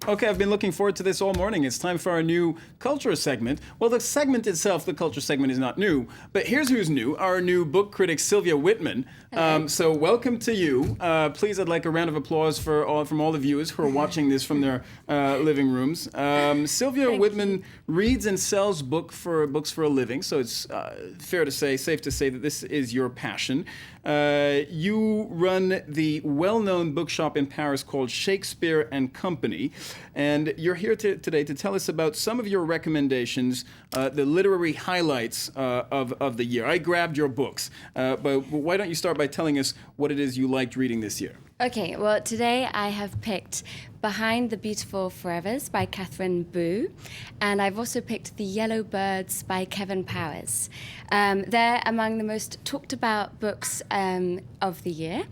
Okay, I've been looking forward to this all morning. It's time for our new culture segment. Well, the segment itself, the culture segment, is not new, but here's who's new, our new book critic, Sylvia Whitman. So welcome to you. Please, I'd like a round of applause from all the viewers who are watching this from their living rooms. Sylvia Whitman reads and sells books for a living, so it's safe to say that this is your passion. You run the well-known bookshop in Paris called Shakespeare and Company, and you're here today to tell us about some of your recommendations, the literary highlights of the year. I grabbed your books, but why don't you start by telling us what it is you liked reading this year? Okay, well, today I have picked Behind the Beautiful Forevers by Catherine Boo, and I've also picked The Yellow Birds by Kevin Powers. They're among the most talked about books of the year,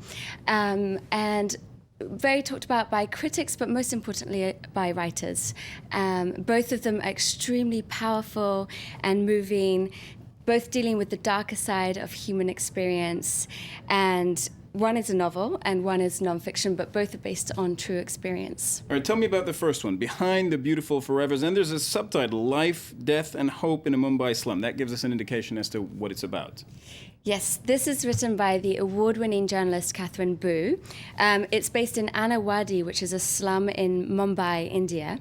and very talked about by critics, but most importantly by writers. Both of them are extremely powerful and moving, both dealing with the darker side of human experience, and one is a novel and one is nonfiction, but both are based on true experience. All right, tell me about the first one, Behind the Beautiful Forevers. And there's a subtitle, Life, Death, and Hope in a Mumbai Slum. That gives us an indication as to what it's about. Yes, this is written by the award-winning journalist Catherine Boo. It's based in Anawadi, which is a slum in Mumbai, India.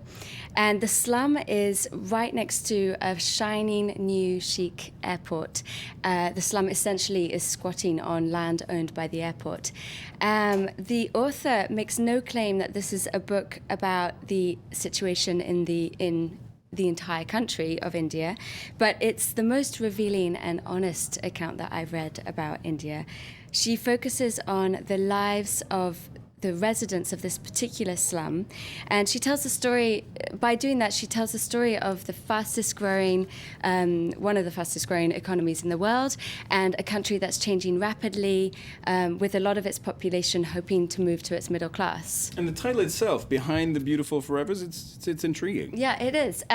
And the slum is right next to a shining new chic airport. The slum essentially is squatting on land owned by the airport. The author makes no claim that this is a book about the situation in the entire country of India, but it's the most revealing and honest account that I've read about India. She focuses on the lives of the residents of this particular slum, and she tells the story. By doing that, she tells the story of the fastest growing, one of the fastest growing economies in the world, and a country that's changing rapidly, with a lot of its population hoping to move to its middle class. And the title itself, Behind the Beautiful Forevers, it's intriguing. Yeah, it is.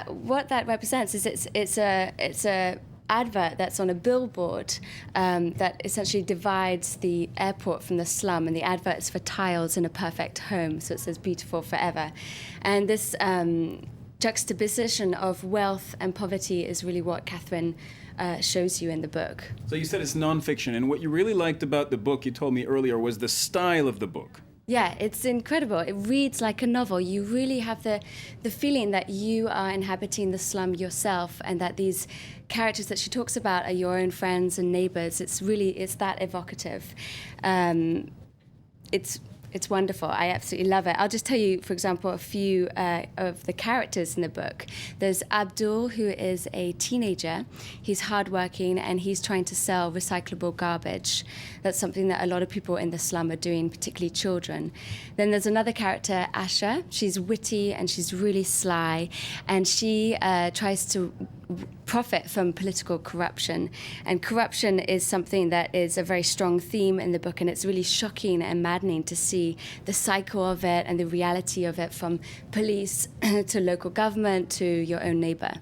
What that represents is it's a advert that's on a billboard that essentially divides the airport from the slum, and the advert is for tiles in a perfect home, so it says beautiful forever. And this juxtaposition of wealth and poverty is really what Catherine shows you in the book. So you said it's nonfiction, and what you really liked about the book, you told me earlier, was the style of the book. Yeah, it's incredible. It reads like a novel. You really have the feeling that you are inhabiting the slum yourself, and that these characters that she talks about are your own friends and neighbors. It's that evocative. It's wonderful. I absolutely love it. I'll just tell you, for example, a few of the characters in the book. There's Abdul, who is a teenager. He's hardworking, and he's trying to sell recyclable garbage. That's something that a lot of people in the slum are doing, particularly children. Then there's another character, Asha. She's witty and she's really sly, and she tries to profit from political corruption. And corruption is something that is a very strong theme in the book, and it's really shocking and maddening to see the cycle of it and the reality of it, from police to local government to your own neighbor.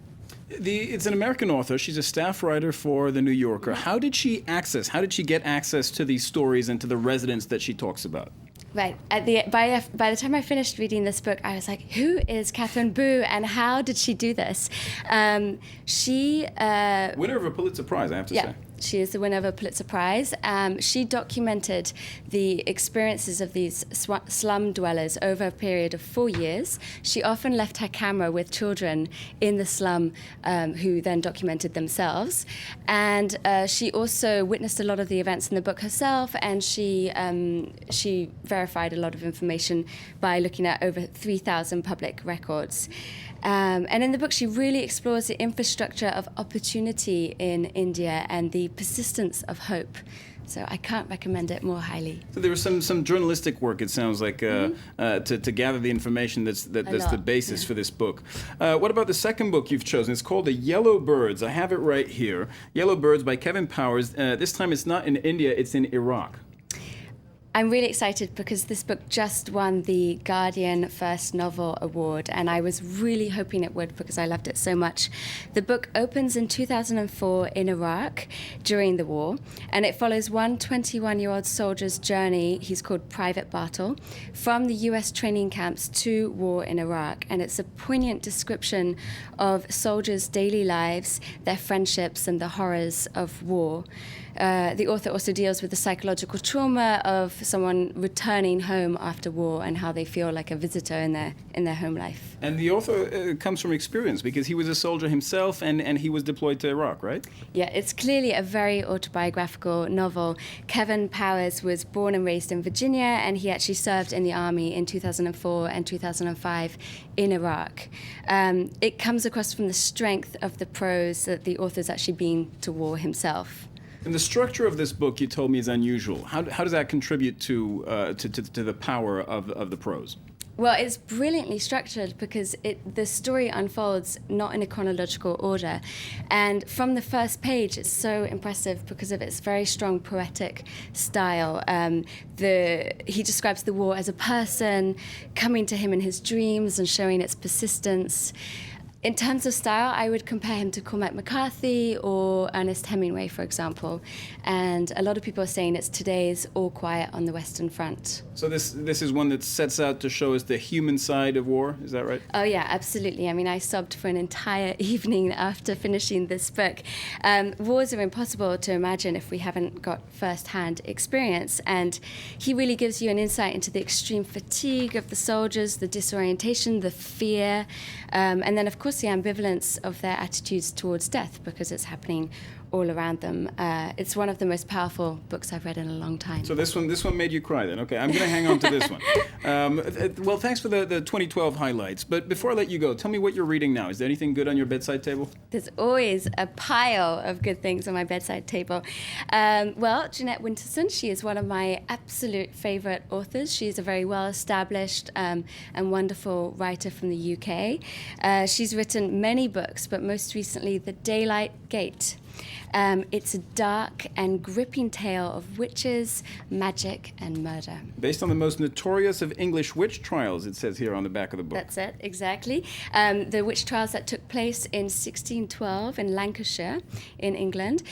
It's an American author. She's a staff writer for The New Yorker. How did she get access to these stories and to the residents that she talks about? Right. By the time I finished reading this book, I was like, who is Catherine Boo, and how did she do this? She... winner of a Pulitzer Prize, I have to say. She is the winner of a Pulitzer Prize. She documented the experiences of these slum dwellers over a period of 4 years. She often left her camera with children in the slum who then documented themselves. And she also witnessed a lot of the events in the book herself, and she verified a lot of information by looking at over 3,000 public records. And in the book, she really explores the infrastructure of opportunity in India and the persistence of hope. So I can't recommend it more highly. So there was some journalistic work, it sounds like, to gather the information that's the basis for this book. What about the second book you've chosen? It's called The Yellow Birds. I have it right here. Yellow Birds by Kevin Powers. This time it's not in India, it's in Iraq. I'm really excited because this book just won the Guardian First Novel Award, and I was really hoping it would because I loved it so much. The book opens in 2004 in Iraq during the war, and it follows one 21-year-old soldier's journey, he's called Private Bartle, from the US training camps to war in Iraq. And it's a poignant description of soldiers' daily lives, their friendships, and the horrors of war. The author also deals with the psychological trauma of someone returning home after war and how they feel like a visitor in their home life. And the author comes from experience because he was a soldier himself and he was deployed to Iraq, right? Yeah, it's clearly a very autobiographical novel. Kevin Powers was born and raised in Virginia, and he actually served in the army in 2004 and 2005 in Iraq. It comes across from the strength of the prose that the author's actually been to war himself. And the structure of this book, you told me, is unusual. How does that contribute to the power of the prose? Well, it's brilliantly structured because the story unfolds not in a chronological order. And from the first page, it's so impressive because of its very strong poetic style. He describes the war as a person coming to him in his dreams and showing its persistence. In terms of style, I would compare him to Cormac McCarthy or Ernest Hemingway, for example. And a lot of people are saying it's today's All Quiet on the Western Front. So this is one that sets out to show us the human side of war, is that right? Oh yeah, absolutely. I mean, I sobbed for an entire evening after finishing this book. Wars are impossible to imagine if we haven't got first-hand experience. And he really gives you an insight into the extreme fatigue of the soldiers, the disorientation, the fear, and then, of course, the ambivalence of their attitudes towards death because it's happening all around them. It's one of the most powerful books I've read in a long time. So this one made you cry then. Okay, I'm going to hang on to this one. Well, thanks for the 2012 highlights. But before I let you go, tell me what you're reading now. Is there anything good on your bedside table? There's always a pile of good things on my bedside table. Well, Jeanette Winterson, she is one of my absolute favorite authors. She's a very well-established and wonderful writer from the UK. She's written many books, but most recently, The Daylight Gate. It's a dark and gripping tale of witches, magic, and murder. Based on the most notorious of English witch trials, it says here on the back of the book. That's it, exactly. The witch trials that took place in 1612 in Lancashire, in England.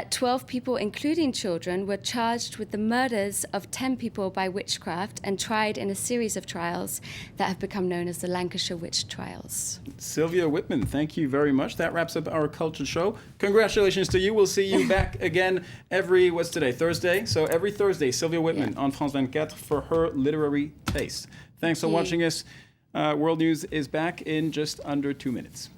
12 people, including children, were charged with the murders of 10 people by witchcraft and tried in a series of trials that have become known as the Lancashire Witch Trials. Sylvia Whitman, thank you very much. That wraps up our Culture Show. Congratulations to you. We'll see you back again what's today? Thursday? So every Thursday, Sylvia Whitman on France 24 for her literary taste. Thanks for watching us. World News is back in just under 2 minutes.